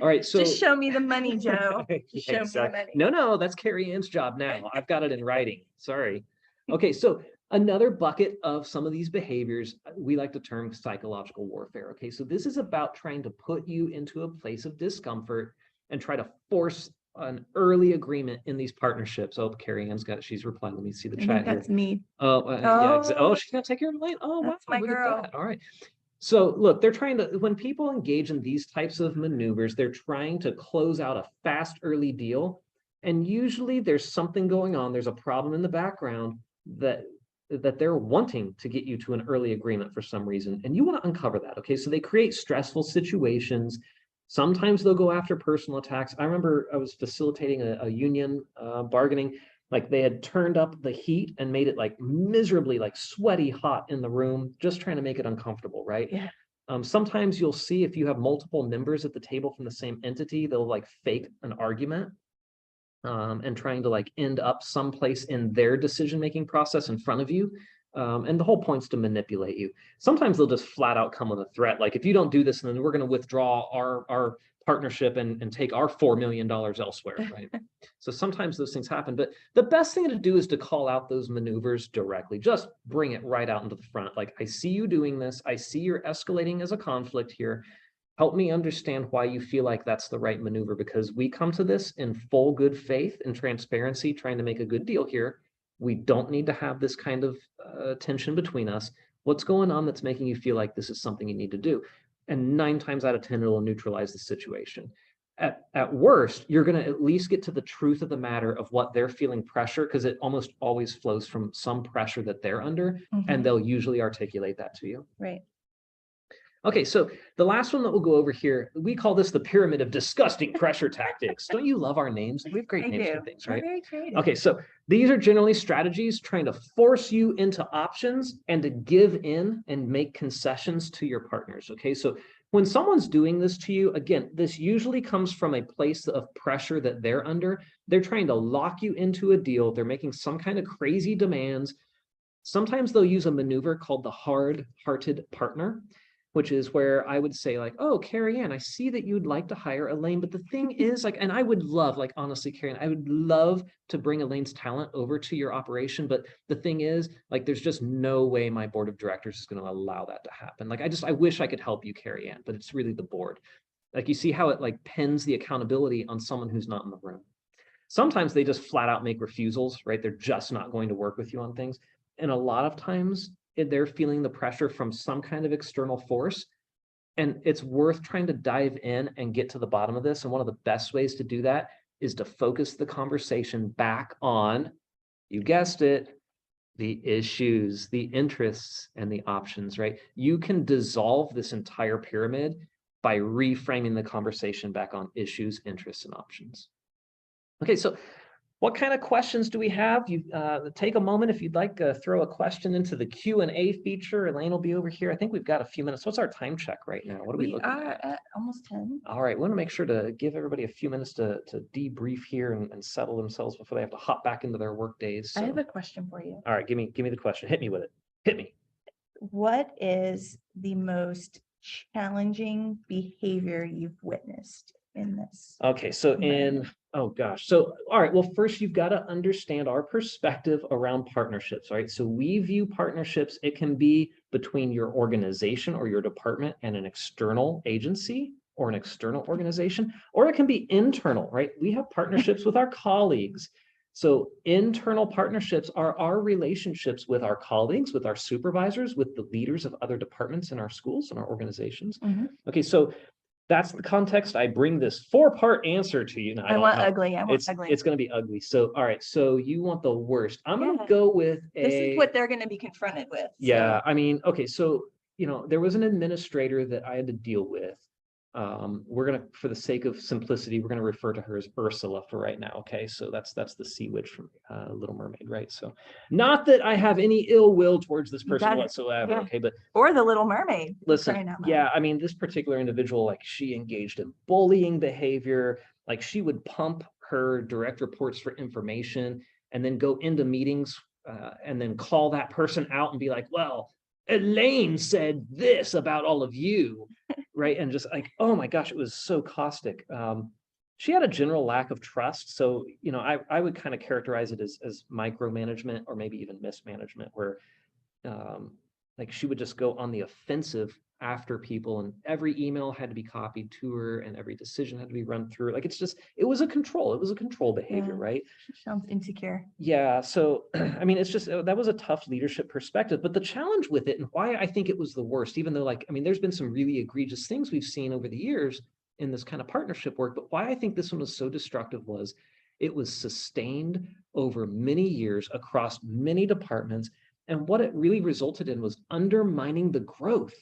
All right. So just show me the money, Joe. Show me the money. No, that's Carrie Ann's job now. I've got it in writing. Sorry. Okay. So another bucket of some of these behaviors we like to term psychological warfare. Okay. So this is about trying to put you into a place of discomfort and try to force an early agreement in these partnerships. Oh, Carrie Ann's she's replied. Let me see the I chat think here. that's me. Yeah. Oh, she's gonna take your lane. Oh, wow, That's my look girl. at that. All right. So look, they're trying to, when people engage in these types of maneuvers, they're trying to close out a fast early deal. And usually there's something going on. There's a problem in the background that they're wanting to get you to an early agreement for some reason. And you want to uncover that. Okay. So they create stressful situations. Sometimes they'll go after personal attacks. I remember I was facilitating a union bargaining. Like they had turned up the heat and made it like miserably like sweaty hot in the room, just trying to make it uncomfortable, right? Yeah. Sometimes you'll see if you have multiple members at the table from the same entity, they'll like fake an argument and trying to like end up someplace in their decision-making process in front of you. And the whole point's to manipulate you. Sometimes they'll just flat out come with a threat. Like if you don't do this, then we're going to withdraw our partnership and take our $4 million elsewhere, right? So sometimes those things happen, but the best thing to do is to call out those maneuvers directly. Just bring it right out into the front. Like, I see you doing this. I see you're escalating as a conflict here. Help me understand why you feel like that's the right maneuver, because we come to this in full good faith and transparency, trying to make a good deal here. We don't need to have this kind of tension between us. What's going on that's making you feel like this is something you need to do? And 9 times out of 10, it'll neutralize the situation. At worst, you're going to at least get to the truth of the matter of what they're feeling pressure, because it almost always flows from some pressure that they're under, and they'll usually articulate that to you. Right. Okay, so the last one that we'll go over here, we call this the pyramid of disgusting pressure tactics. Don't you love our names? We have great names for things, right? Very creative. Okay, so these are generally strategies trying to force you into options and to give in and make concessions to your partners. Okay, so when someone's doing this to you, again, this usually comes from a place of pressure that they're under. They're trying to lock you into a deal. They're making some kind of crazy demands. Sometimes they'll use a maneuver called the hard-hearted partner, which is where I would say like, oh, Carrie Ann, I see that you'd like to hire Elaine, but the thing is like, and I would love, like, honestly, Carrie Ann, I would love to bring Elaine's talent over to your operation. But the thing is like, there's just no way my board of directors is going to allow that to happen. Like, I wish I could help you, Carrie Ann, but it's really the board. Like, you see how it like pins the accountability on someone who's not in the room. Sometimes they just flat out make refusals, right? They're just not going to work with you on things. And a lot of times they're feeling the pressure from some kind of external force. And it's worth trying to dive in and get to the bottom of this. And one of the best ways to do that is to focus the conversation back on, you guessed it, the issues, the interests, and the options, right? You can dissolve this entire pyramid by reframing the conversation back on issues, interests, and options. Okay, so what kind of questions do we have? You take a moment if you'd like to throw a question into the Q&A feature. Elaine will be over here. I think we've got a few minutes. What's our time check right now? What are we looking at? At almost 10. All right, we want to make sure to give everybody a few minutes to debrief here and settle themselves before they have to hop back into their work days. So. I have a question for you. All right, give me the question. Hit me with it. Hit me. What is the most challenging behavior you've witnessed in this? Okay, so oh gosh. So, all right, well, first you've got to understand our perspective around partnerships, right? So we view partnerships, it can be between your organization or your department and an external agency or an external organization, or it can be internal, right? We have partnerships with our colleagues. So internal partnerships are our relationships with our colleagues, with our supervisors, with the leaders of other departments in our schools and our organizations. Okay, so that's the context. I bring this 4-part answer to you. Now, I want ugly. It's going to be ugly. So, all right. So you want the worst. I'm going to go with This is what they're going to be confronted with. Yeah. I mean, okay. So, there was an administrator that I had to deal with. We're going to, for the sake of simplicity, we're going to refer to her as Ursula for right now. Okay. So that's the sea witch from Little Mermaid, right? So not that I have any ill will towards this person whatsoever. Yeah. Okay. Or the Little Mermaid. Listen, yeah. I mean, this particular individual, like, she engaged in bullying behavior. Like, she would pump her direct reports for information and then go into meetings and then call that person out and be like, well, Elaine said this about all of you, right? And just like, oh my gosh, it was so caustic. She had a general lack of trust. So, I would kind of characterize it as micromanagement or maybe even mismanagement, where like she would just go on the offensive after people, and every email had to be copied to her and every decision had to be run through. Like, it was a control behavior, Yeah. right? Sounds insecure. Yeah. So, I mean, it's just, that was a tough leadership perspective, but the challenge with it and why I think it was the worst, even though, like, I mean, there's been some really egregious things we've seen over the years in this kind of partnership work, but why I think this one was so destructive was it was sustained over many years across many departments. And what it really resulted in was undermining the growth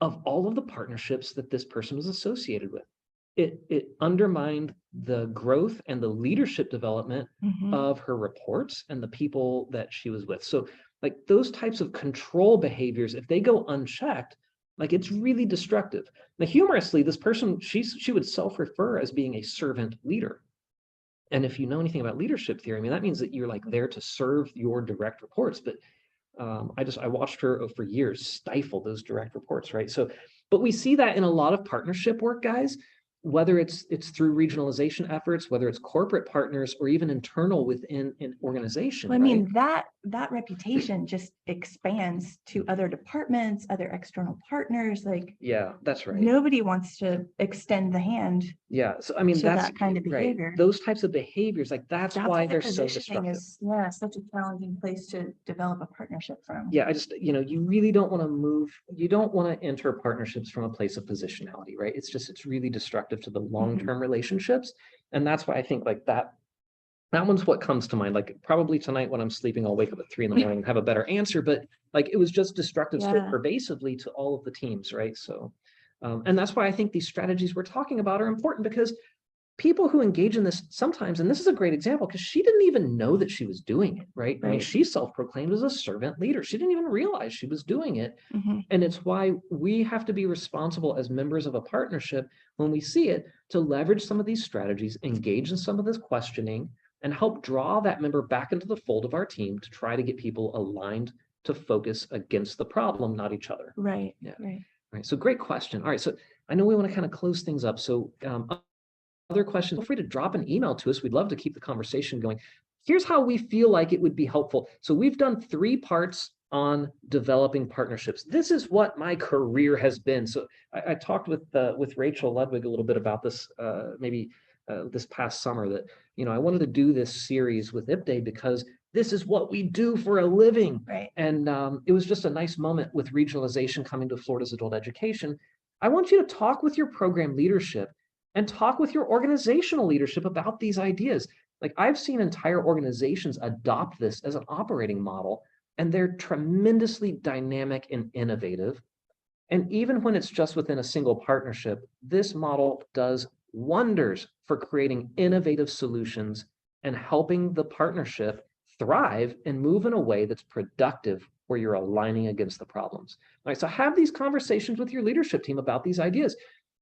of all of the partnerships that this person was associated with. It undermined the growth and the leadership development of her reports and the people that she was with. So like those types of control behaviors, if they go unchecked, like it's really destructive. Now, humorously, this person, she would self-refer as being a servant leader. And if you know anything about leadership theory, I mean, that means that you're like there to serve your direct reports. But I watched her for years stifle those direct reports, right? So, but we see that in a lot of partnership work, guys, whether it's through regionalization efforts, whether it's corporate partners or even internal within an organization. Well, I right? mean, that reputation just expands to other departments, other external partners. Like, Yeah, that's right. nobody wants to extend the hand. Yeah, so I mean, to that's that kind of right. behavior. Those types of behaviors, like that's why they're so positioning destructive. is, such a challenging place to develop a partnership from. Yeah, I just, you really don't want to move, you don't want to enter partnerships from a place of positionality, right? It's really destructive to the long-term relationships. And that's why I think like that one's what comes to mind. Like probably tonight when I'm sleeping, I'll wake up at 3 in the morning and have a better answer, but like it was just destructive so pervasively to all of the teams, right? So, and that's why I think these strategies we're talking about are important, because people who engage in this sometimes, and this is a great example because she didn't even know that she was doing it, right? I mean, she self-proclaimed as a servant leader. She didn't even realize she was doing it. And it's why we have to be responsible as members of a partnership when we see it to leverage some of these strategies, engage in some of this questioning, and help draw that member back into the fold of our team to try to get people aligned to focus against the problem, not each other. Right. Yeah. Right. So great question. All right. So I know we want to kind of close things up. So other questions, feel free to drop an email to us. We'd love to keep the conversation going. Here's how we feel like it would be helpful. So we've done 3 parts on developing partnerships. This is what my career has been. So I talked with Rachel Ludwig a little bit about this, maybe this past summer, that, I wanted to do this series with IPDE because this is what we do for a living. Right. And it was just a nice moment with regionalization coming to Florida's adult education. I want you to talk with your program leadership and talk with your organizational leadership about these ideas. Like I've seen entire organizations adopt this as an operating model, and they're tremendously dynamic and innovative. And even when it's just within a single partnership, this model does wonders for creating innovative solutions and helping the partnership thrive and move in a way that's productive, where you're aligning against the problems. All right, so have these conversations with your leadership team about these ideas.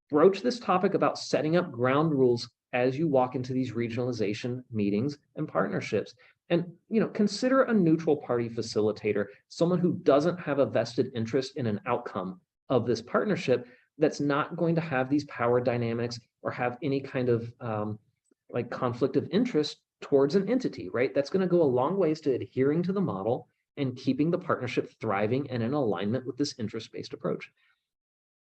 Broach this topic about setting up ground rules as you walk into these regionalization meetings and partnerships. And, consider a neutral party facilitator, someone who doesn't have a vested interest in an outcome of this partnership, that's not going to have these power dynamics or have any kind of like conflict of interest towards an entity, right? That's going to go a long ways to adhering to the model and keeping the partnership thriving and in alignment with this interest-based approach.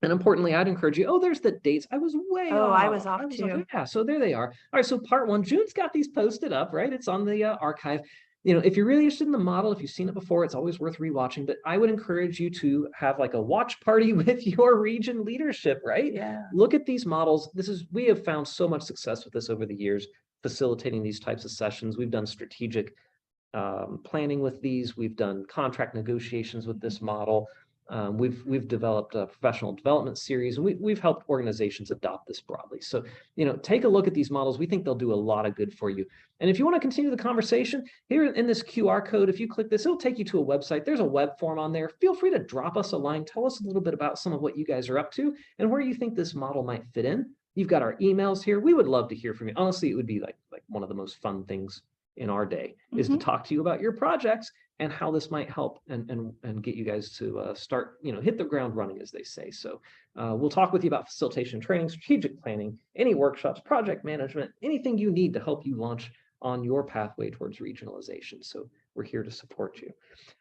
And importantly, I'd encourage you, there's the dates. I was way off. I was off too. Yeah, so there they are. All right, so part 1, June's got these posted up, right? It's on the archive. If you're really interested in the model, if you've seen it before, it's always worth rewatching. But I would encourage you to have like a watch party with your region leadership, right? Yeah. Look at these models. We have found so much success with this over the years, facilitating these types of sessions. We've done strategic planning with these. We've done contract negotiations with this model. We've developed a professional development series, and we've helped organizations adopt this broadly. So, take a look at these models. We think they'll do a lot of good for you. And if you want to continue the conversation, here in this QR code, if you click this, it'll take you to a website. There's a web form on there. Feel free to drop us a line. Tell us a little bit about some of what you guys are up to and where you think this model might fit in. You've got our emails here. We would love to hear from you. Honestly, it would be like one of the most fun things in our day is to talk to you about your projects and how this might help and get you guys to start, hit the ground running, as they say. So we'll talk with you about facilitation training, strategic planning, any workshops, project management, anything you need to help you launch on your pathway towards regionalization. So we're here to support you.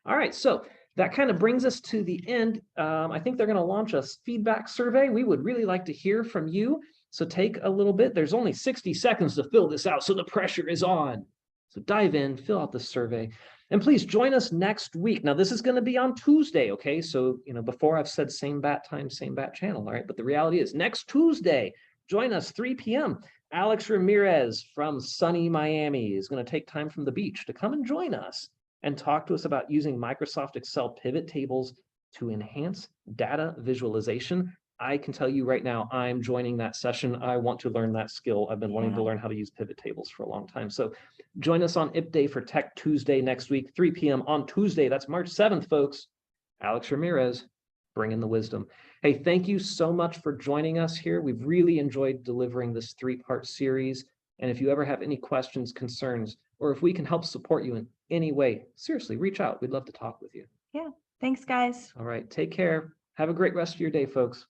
All right, so that kind of brings us to the end. I think they're going to launch a feedback survey. We would really like to hear from you. So take a little bit. There's only 60 seconds to fill this out, so the pressure is on. So dive in, fill out the survey, and please join us next week. Now, this is going to be on Tuesday, okay? So, before I've said same bat time, same bat channel, all right? But the reality is next Tuesday, join us 3 p.m. Alex Ramirez from sunny Miami is going to take time from the beach to come and join us and talk to us about using Microsoft Excel pivot tables to enhance data visualization. I can tell you right now, I'm joining that session. I want to learn that skill. I've been wanting to learn how to use pivot tables for a long time. So join us on IP Day for Tech Tuesday next week, 3 p.m. on Tuesday. That's March 7th, folks. Alex Ramirez, bringing the wisdom. Hey, thank you so much for joining us here. We've really enjoyed delivering this 3-part series. And if you ever have any questions, concerns, or if we can help support you in any way, seriously, reach out. We'd love to talk with you. Yeah. Thanks, guys. All right. Take care. Have a great rest of your day, folks.